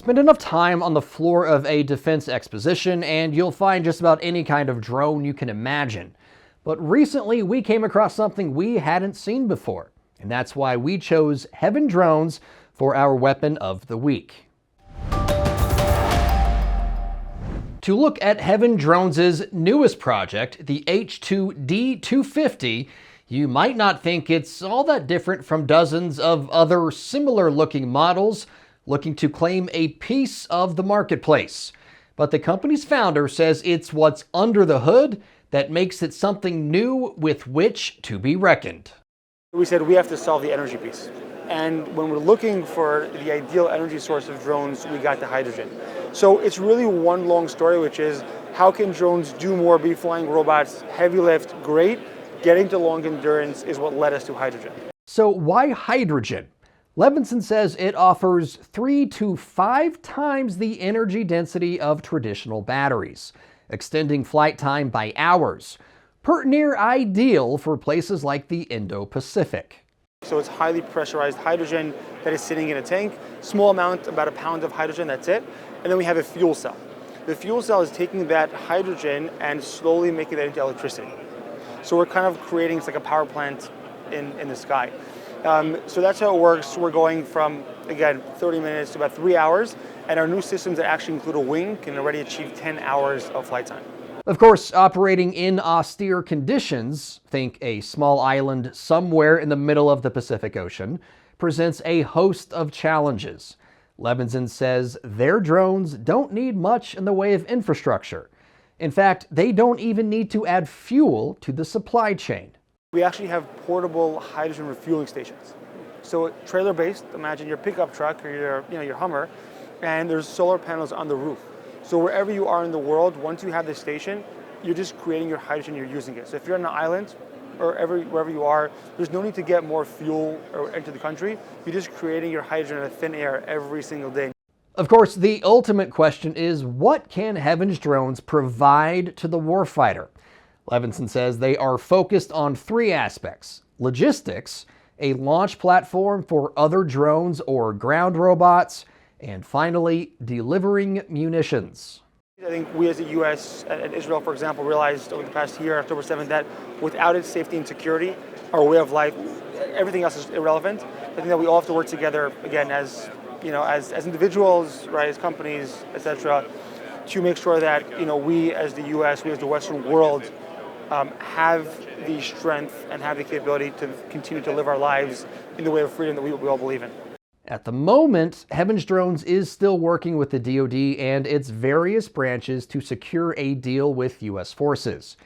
Spend enough time on the floor of a defense exposition and you'll find just about any kind of drone you can imagine. But recently we came across something we hadn't seen before, and that's why we chose HevenDrones for our weapon of the week. To look at HevenDrones' newest project, the H2D250, you might not think it's all that different from dozens of other similar looking models looking to claim a piece of the marketplace. But the company's founder says it's what's under the hood that makes it something new with which to be reckoned. We said we have to solve the energy piece. And when we're looking for the ideal energy source of drones, we got the hydrogen. So it's really one long story, which is how can drones do more, be flying robots, heavy lift, great. Getting to long endurance is what led us to hydrogen. So why hydrogen? Levinson says it offers 3 to 5 times the energy density of traditional batteries, extending flight time by hours, near ideal for places like the Indo-Pacific. So it's highly pressurized hydrogen that is sitting in a tank, small amount, about a pound of hydrogen, that's it. And then we have a fuel cell. The fuel cell is taking that hydrogen and slowly making that into electricity. So we're kind of creating, it's like a power plant in the sky. So that's how it works. We're going from, again, 30 minutes to about 3 hours. And our new systems that actually include a wing can already achieve 10 hours of flight time. Of course, operating in austere conditions, think a small island somewhere in the middle of the Pacific Ocean, presents a host of challenges. Levinson says their drones don't need much in the way of infrastructure. In fact, they don't even need to add fuel to the supply chain. We actually have portable hydrogen refueling stations. So trailer-based, imagine your pickup truck or your Hummer, and there's solar panels on the roof. So wherever you are in the world, once you have this station, you're just creating your hydrogen, you're using it. So if you're on an island or wherever you are, there's no need to get more fuel or enter the country. You're just creating your hydrogen in thin air every single day. Of course, the ultimate question is, what can HevenDrones provide to the warfighter? Levinson says they are focused on 3 aspects: logistics, a launch platform for other drones or ground robots, and finally, delivering munitions. I think we as the U.S. and Israel, for example, realized over the past year, October 7th, that without its safety and security, our way of life, everything else is irrelevant. I think that we all have to work together, again, as individuals, right, as companies, etc., to make sure that we as the U.S., we as the Western world, have the strength and have the capability to continue to live our lives in the way of freedom that we all believe in. At the moment, HevenDrones is still working with the DoD and its various branches to secure a deal with U.S. forces.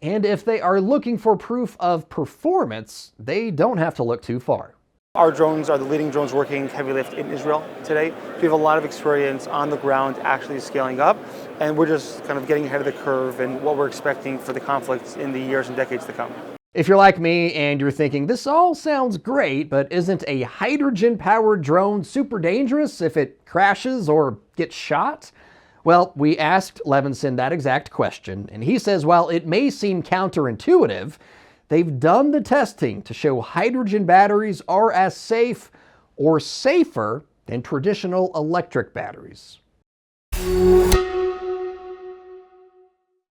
And if they are looking for proof of performance, they don't have to look too far. Our drones are the leading drones working heavy lift in Israel today. We have a lot of experience on the ground actually scaling up, and we're just kind of getting ahead of the curve and what we're expecting for the conflicts in the years and decades to come. If you're like me and you're thinking, this all sounds great, but isn't a hydrogen-powered drone super dangerous if it crashes or gets shot? Well, we asked Levinson that exact question, and he says while it may seem counterintuitive, they've done the testing to show hydrogen batteries are as safe or safer than traditional electric batteries.